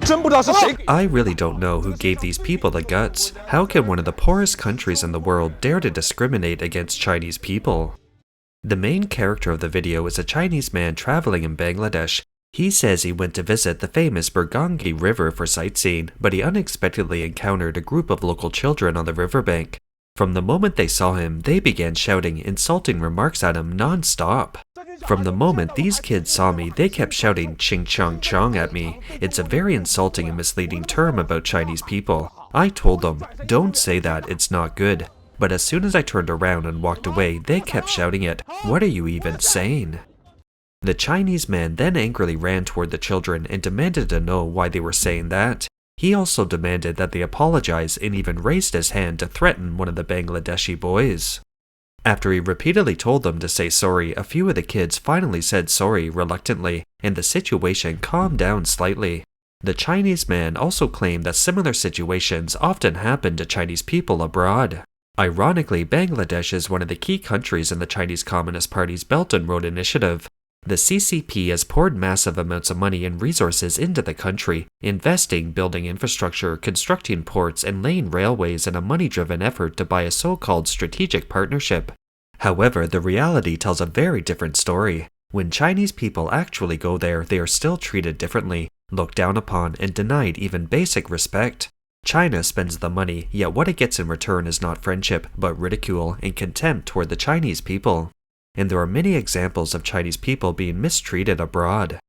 I really don't know who gave these people the guts. How can one of the poorest countries in the world dare to discriminate against Chinese people? The main character of the video is a Chinese man traveling in Bangladesh. He says he went to visit the famous Burgangi River for sightseeing, but he unexpectedly encountered a group of local children on the riverbank. From the moment they saw him, they began shouting insulting remarks at him non-stop. From the moment these kids saw me, they kept shouting "ching chong chong" at me. It's a very insulting and misleading term about Chinese people. I told them, don't say that, it's not good. But as soon as I turned around and walked away, they kept shouting it. What are you even saying? The Chinese man then angrily ran toward the children and demanded to know why they were saying that. He also demanded that they apologize and even raised his hand to threaten one of the Bangladeshi boys. After he repeatedly told them to say sorry, a few of the kids finally said sorry reluctantly, and the situation calmed down slightly. The Chinese man also claimed that similar situations often happen to Chinese people abroad. Ironically, Bangladesh is one of the key countries in the Chinese Communist Party's Belt and Road Initiative. The CCP has poured massive amounts of money and resources into the country, investing, building infrastructure, constructing ports, and laying railways in a money-driven effort to buy a so-called strategic partnership. However, the reality tells a very different story. When Chinese people actually go there, they are still treated differently, looked down upon, and denied even basic respect. China spends the money, yet what it gets in return is not friendship, but ridicule and contempt toward the Chinese people. And there are many examples of Chinese people being mistreated abroad.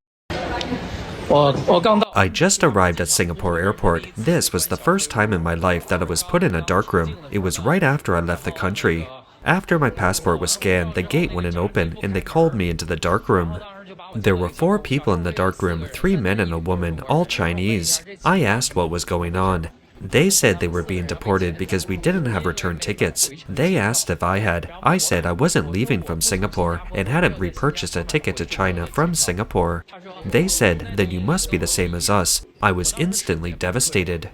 I just arrived at Singapore airport. This was the first time in my life that I was put in a darkroom. It was right after I left the country. After my passport was scanned, the gate wouldn't open and they called me into the darkroom. There were 4 people in the darkroom, 3 men and a woman, all Chinese. I asked what was going on. They said they were being deported because we didn't have return tickets. They asked if I had. I said I wasn't leaving from Singapore and hadn't repurchased a ticket to China from Singapore. They said, then you must be the same as us. I was instantly devastated.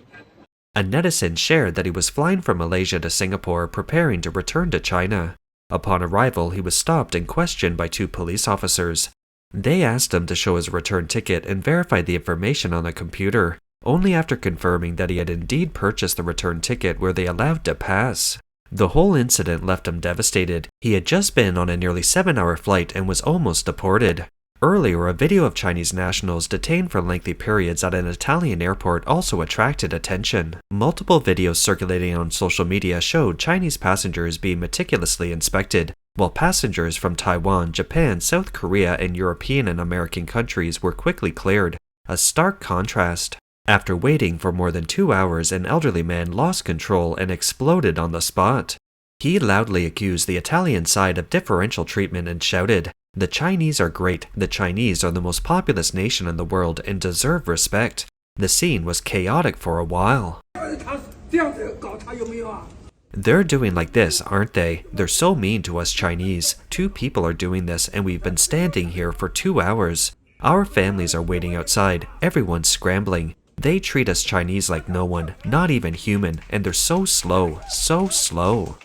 A netizen shared that he was flying from Malaysia to Singapore preparing to return to China. Upon arrival, he was stopped and questioned by 2 police officers. They asked him to show his return ticket and verify the information on a computer. Only after confirming that he had indeed purchased the return ticket were they allowed to pass. The whole incident left him devastated. He had just been on a nearly 7-hour flight and was almost deported. Earlier, a video of Chinese nationals detained for lengthy periods at an Italian airport also attracted attention. Multiple videos circulating on social media showed Chinese passengers being meticulously inspected, while passengers from Taiwan, Japan, South Korea, and European and American countries were quickly cleared. A stark contrast. After waiting for more than 2 hours, an elderly man lost control and exploded on the spot. He loudly accused the Italian side of differential treatment and shouted, "The Chinese are great. The Chinese are the most populous nation in the world and deserve respect." The scene was chaotic for a while. They're doing like this, aren't they? They're so mean to us Chinese. 2 people are doing this and we've been standing here for 2 hours. Our families are waiting outside. Everyone's scrambling. They treat us Chinese like no one, not even human, and they're so slow, so slow.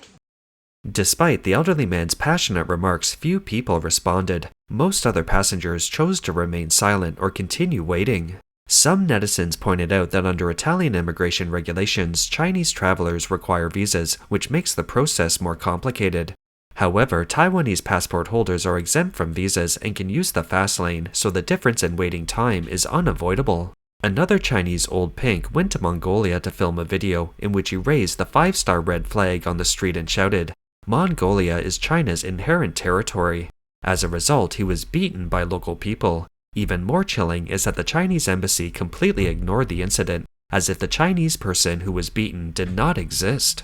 Despite the elderly man's passionate remarks, few people responded. Most other passengers chose to remain silent or continue waiting. Some netizens pointed out that under Italian immigration regulations, Chinese travelers require visas, which makes the process more complicated. However, Taiwanese passport holders are exempt from visas and can use the fast lane, so the difference in waiting time is unavoidable. Another Chinese old pink went to Mongolia to film a video in which he raised the 5-star red flag on the street and shouted, "Mongolia is China's inherent territory." As a result, he was beaten by local people. Even more chilling is that the Chinese embassy completely ignored the incident, as if the Chinese person who was beaten did not exist.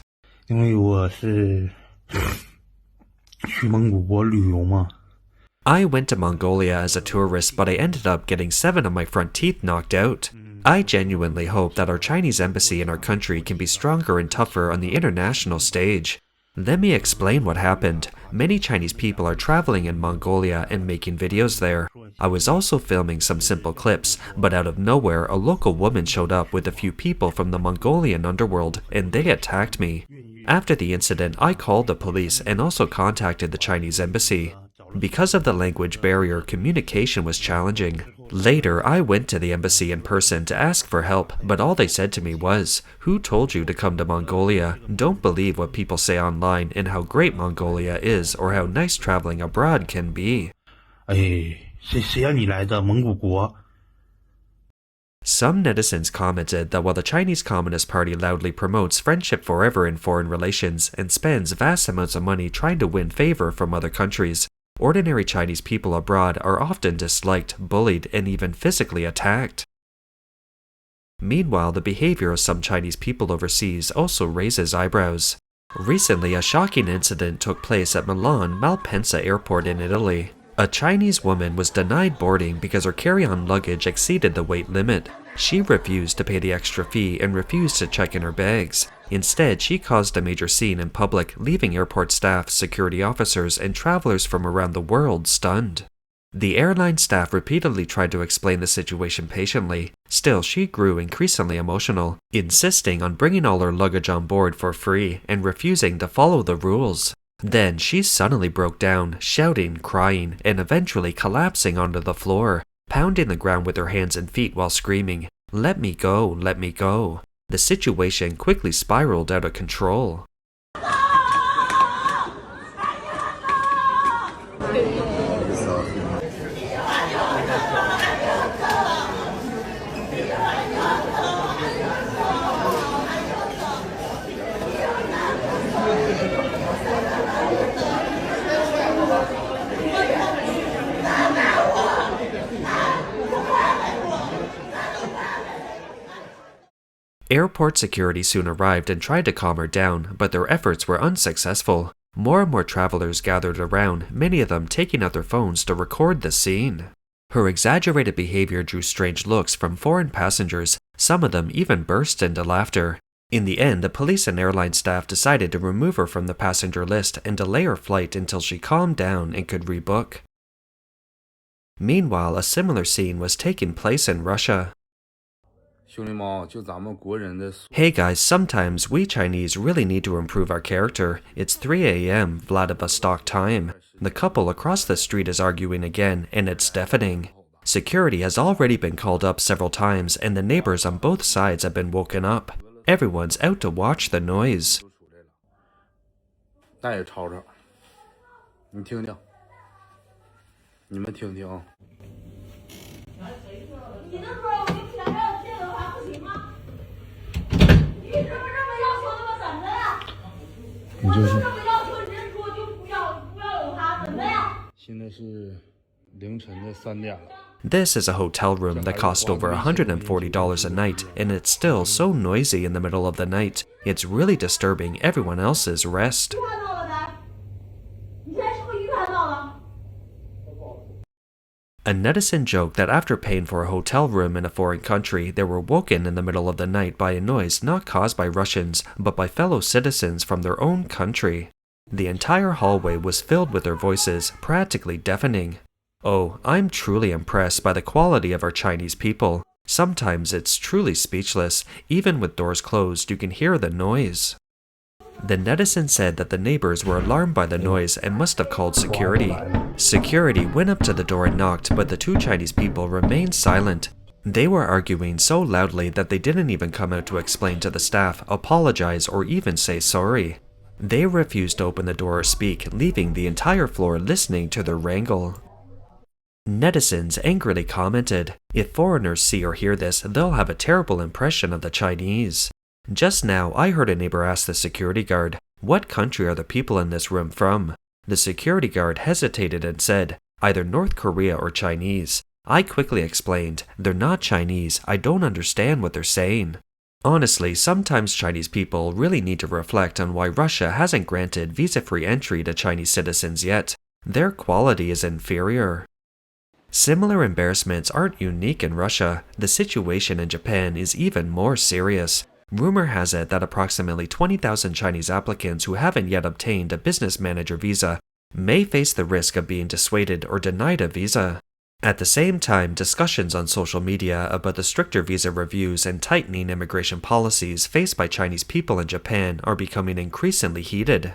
I went to Mongolia as a tourist, but I ended up getting 7 of my front teeth knocked out. I genuinely hope that our Chinese embassy in our country can be stronger and tougher on the international stage. Let me explain what happened. Many Chinese people are traveling in Mongolia and making videos there. I was also filming some simple clips, but out of nowhere, a local woman showed up with a few people from the Mongolian underworld, and they attacked me. After the incident, I called the police and also contacted the Chinese embassy. Because of the language barrier, communication was challenging. Later, I went to the embassy in person to ask for help, but all they said to me was, "Who told you to come to Mongolia? Don't believe what people say online and how great Mongolia is or how nice traveling abroad can be." 哎，谁让你来的蒙古国？ Some netizens commented that while the Chinese Communist Party loudly promotes friendship forever in foreign relations and spends vast amounts of money trying to win favor from other countries, ordinary Chinese people abroad are often disliked, bullied, and even physically attacked. Meanwhile, the behavior of some Chinese people overseas also raises eyebrows. Recently, a shocking incident took place at Milan Malpensa Airport in Italy. A Chinese woman was denied boarding because her carry-on luggage exceeded the weight limit. She refused to pay the extra fee and refused to check in her bags. Instead, she caused a major scene in public, leaving airport staff, security officers, and travelers from around the world stunned. The airline staff repeatedly tried to explain the situation patiently. Still, she grew increasingly emotional, insisting on bringing all her luggage on board for free and refusing to follow the rules. Then she suddenly broke down, shouting, crying, and eventually collapsing onto the floor, pounding the ground with her hands and feet while screaming, "Let me go, let me go." The situation quickly spiraled out of control. Airport security soon arrived and tried to calm her down, but their efforts were unsuccessful. More and more travelers gathered around, many of them taking out their phones to record the scene. Her exaggerated behavior drew strange looks from foreign passengers, some of them even burst into laughter. In the end, the police and airline staff decided to remove her from the passenger list and delay her flight until she calmed down and could rebook. Meanwhile, a similar scene was taking place in Russia. Hey guys, sometimes we Chinese really need to improve our character. It's 3 a.m. Vladivostok time. The couple across the street is arguing again, and it's deafening. Security has already been called up several times, and the neighbors on both sides have been woken up. Everyone's out to watch the noise. This is a hotel room that cost over $140 a night, and it's still so noisy in the middle of the night. It's really disturbing everyone else's rest. A netizen joked that after paying for a hotel room in a foreign country, they were woken in the middle of the night by a noise not caused by Russians, but by fellow citizens from their own country. The entire hallway was filled with their voices, practically deafening. Oh, I'm truly impressed by the quality of our Chinese people. Sometimes it's truly speechless. Even with doors closed, you can hear the noise. The netizen said that the neighbors were alarmed by the noise and must have called security. Security went up to the door and knocked, but the two Chinese people remained silent. They were arguing so loudly that they didn't even come out to explain to the staff, apologize, or even say sorry. They refused to open the door or speak, leaving the entire floor listening to their wrangle. Netizens angrily commented, "If foreigners see or hear this, they'll have a terrible impression of the Chinese." Just now, I heard a neighbor ask the security guard, "What country are the people in this room from?" The security guard hesitated and said, "Either North Korea or Chinese." I quickly explained, "They're not Chinese, I don't understand what they're saying." Honestly, sometimes Chinese people really need to reflect on why Russia hasn't granted visa-free entry to Chinese citizens yet. Their quality is inferior. Similar embarrassments aren't unique in Russia. The situation in Japan is even more serious. Rumor has it that approximately 20,000 Chinese applicants who haven't yet obtained a business manager visa may face the risk of being dissuaded or denied a visa. At the same time, discussions on social media about the stricter visa reviews and tightening immigration policies faced by Chinese people in Japan are becoming increasingly heated.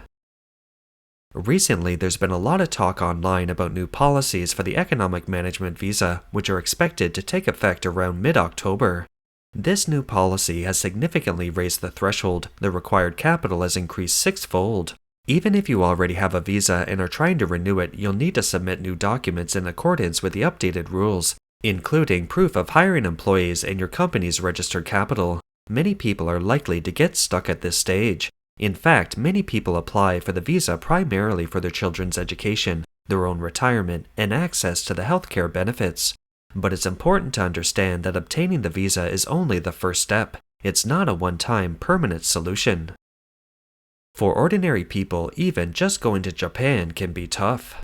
Recently, there's been a lot of talk online about new policies for the economic management visa, which are expected to take effect around mid-October. This new policy has significantly raised the threshold. The required capital has increased sixfold. Even if you already have a visa and are trying to renew it, you'll need to submit new documents in accordance with the updated rules, including proof of hiring employees and your company's registered capital. Many people are likely to get stuck at this stage. In fact, many people apply for the visa primarily for their children's education, their own retirement, and access to the healthcare benefits. But it's important to understand that obtaining the visa is only the first step. It's not a one-time, permanent solution. For ordinary people, even just going to Japan can be tough.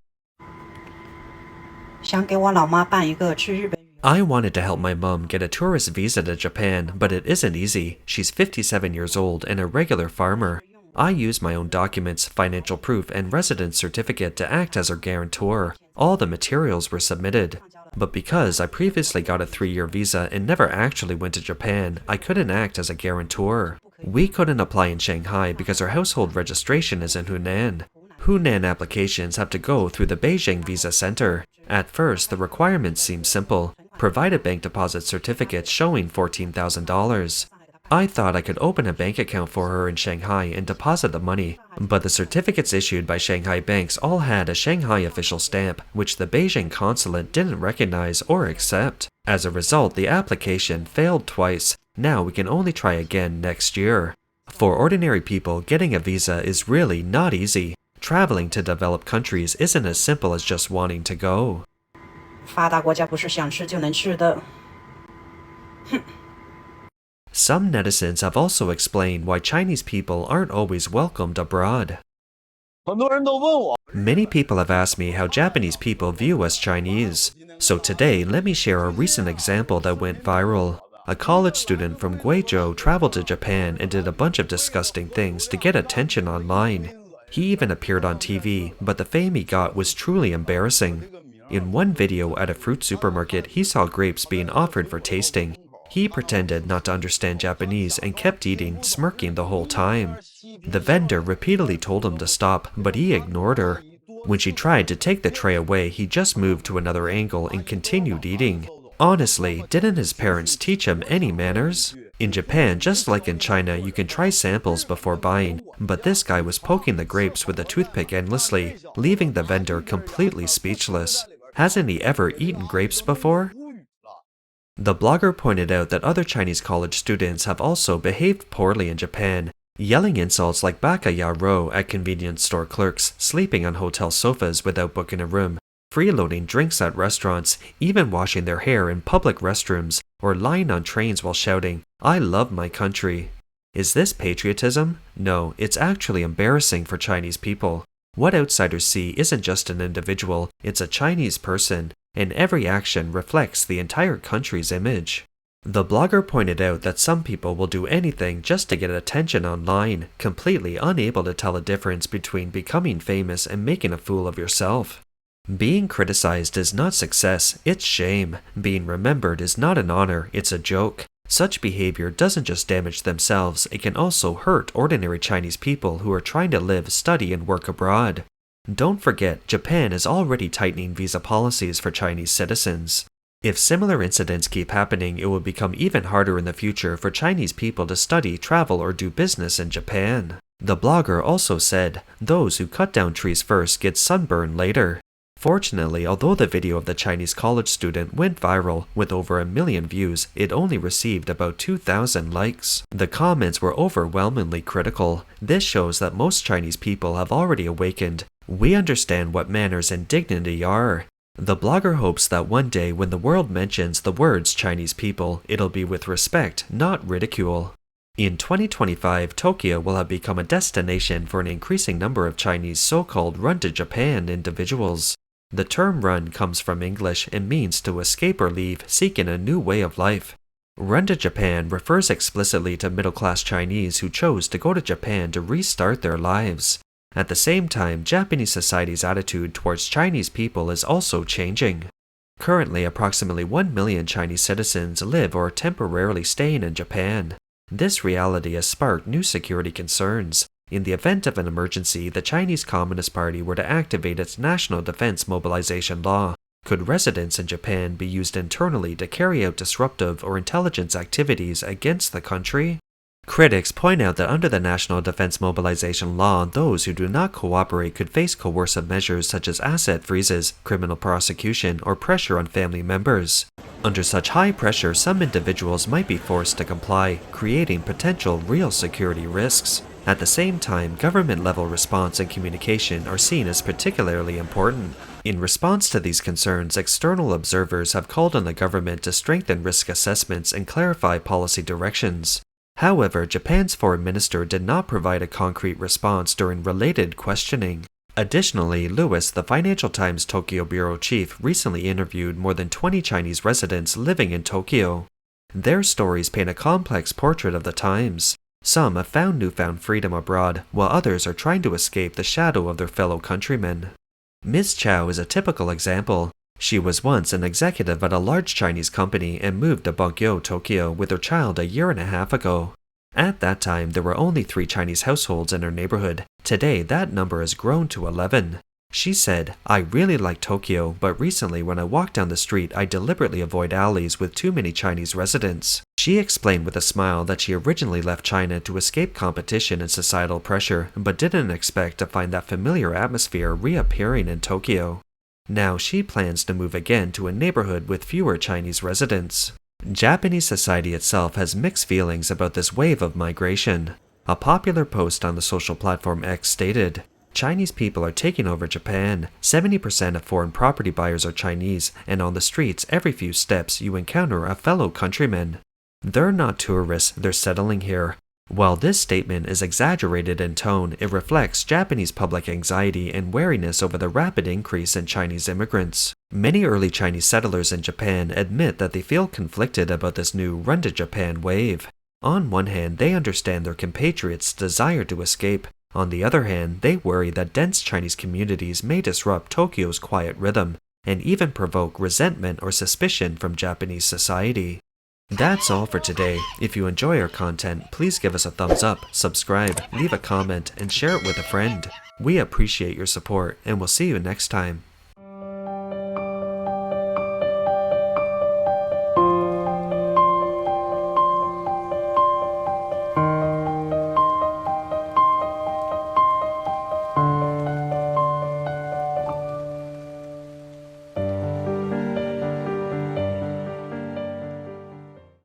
I wanted to help my mom get a tourist visa to Japan, but it isn't easy. She's 57 years old and a regular farmer. I used my own documents, financial proof, and residence certificate to act as her guarantor. All the materials were submitted. But because I previously got a 3-year visa and never actually went to Japan, I couldn't act as a guarantor. We couldn't apply in Shanghai because our household registration is in Hunan. Hunan applications have to go through the Beijing Visa Center. At first, the requirements seemed simple. Provide a bank deposit certificate showing $14,000. I thought I could open a bank account for her in Shanghai and deposit the money, but the certificates issued by Shanghai banks all had a Shanghai official stamp, which the Beijing consulate didn't recognize or accept. As a result, the application failed twice. Now we can only try again next year. For ordinary people, getting a visa is really not easy. Traveling to developed countries isn't as simple as just wanting to go. Some netizens have also explained why Chinese people aren't always welcomed abroad. Many people have asked me how Japanese people view us Chinese. So today, let me share a recent example that went viral. A college student from Guizhou traveled to Japan and did a bunch of disgusting things to get attention online. He even appeared on TV, but the fame he got was truly embarrassing. In one video at a fruit supermarket, he saw grapes being offered for tasting. He pretended not to understand Japanese and kept eating, smirking the whole time. The vendor repeatedly told him to stop, but he ignored her. When she tried to take the tray away, he just moved to another angle and continued eating. Honestly, didn't his parents teach him any manners? In Japan, just like in China, you can try samples before buying, but this guy was poking the grapes with a toothpick endlessly, leaving the vendor completely speechless. Hasn't he ever eaten grapes before? The blogger pointed out that other Chinese college students have also behaved poorly in Japan, yelling insults like "baka ya ro" at convenience store clerks, sleeping on hotel sofas without booking a room, freeloading drinks at restaurants, even washing their hair in public restrooms, or lying on trains while shouting, "I love my country." Is this patriotism? No, it's actually embarrassing for Chinese people. What outsiders see isn't just an individual, it's a Chinese person, and every action reflects the entire country's image. The blogger pointed out that some people will do anything just to get attention online, completely unable to tell the difference between becoming famous and making a fool of yourself. Being criticized is not success, it's shame. Being remembered is not an honor, it's a joke. Such behavior doesn't just damage themselves, it can also hurt ordinary Chinese people who are trying to live, study, and work abroad. Don't forget, Japan is already tightening visa policies for Chinese citizens. If similar incidents keep happening, it will become even harder in the future for Chinese people to study, travel, or do business in Japan. The blogger also said, those who cut down trees first get sunburn later. Fortunately, although the video of the Chinese college student went viral with over 1 million views, it only received about 2,000 likes. The comments were overwhelmingly critical. This shows that most Chinese people have already awakened. We understand what manners and dignity are. The blogger hopes that one day when the world mentions the words Chinese people, it'll be with respect, not ridicule. In 2025, Tokyo will have become a destination for an increasing number of Chinese so-called run-to-Japan individuals. The term run comes from English and means to escape or leave, seeking a new way of life. Run to Japan refers explicitly to middle-class Chinese who chose to go to Japan to restart their lives. At the same time, Japanese society's attitude towards Chinese people is also changing. Currently, approximately 1 million Chinese citizens live or are temporarily staying in Japan. This reality has sparked new security concerns. In the event of an emergency, the Chinese Communist Party were to activate its National Defense Mobilization Law. Could residents in Japan be used internally to carry out disruptive or intelligence activities against the country? Critics point out that under the National Defense Mobilization Law, those who do not cooperate could face coercive measures such as asset freezes, criminal prosecution, or pressure on family members. Under such high pressure, some individuals might be forced to comply, creating potential real security risks. At the same time, government-level response and communication are seen as particularly important. In response to these concerns, external observers have called on the government to strengthen risk assessments and clarify policy directions. However, Japan's foreign minister did not provide a concrete response during related questioning. Additionally, Lewis, the Financial Times Tokyo bureau chief, recently interviewed more than 20 Chinese residents living in Tokyo. Their stories paint a complex portrait of the times. Some have found newfound freedom abroad, while others are trying to escape the shadow of their fellow countrymen. Ms. Chow is a typical example. She was once an executive at a large Chinese company and moved to Bunkyo, Tokyo with her child a year and a half ago. At that time, there were only 3 Chinese households in her neighborhood. Today, that number has grown to 11. She said, "I really like Tokyo, but recently when I walk down the street, I deliberately avoid alleys with too many Chinese residents." She explained with a smile that she originally left China to escape competition and societal pressure, but didn't expect to find that familiar atmosphere reappearing in Tokyo. Now she plans to move again to a neighborhood with fewer Chinese residents. Japanese society itself has mixed feelings about this wave of migration. A popular post on the social platform X stated, "Chinese people are taking over Japan. 70% of foreign property buyers are Chinese, and on the streets, every few steps you encounter a fellow countryman. They're not tourists, they're settling here." While this statement is exaggerated in tone, it reflects Japanese public anxiety and wariness over the rapid increase in Chinese immigrants. Many early Chinese settlers in Japan admit that they feel conflicted about this new run to Japan wave. On one hand, they understand their compatriots' desire to escape. On the other hand, they worry that dense Chinese communities may disrupt Tokyo's quiet rhythm, and even provoke resentment or suspicion from Japanese society. That's all for today. If you enjoy our content, please give us a thumbs up, subscribe, leave a comment, and share it with a friend. We appreciate your support, and we'll see you next time.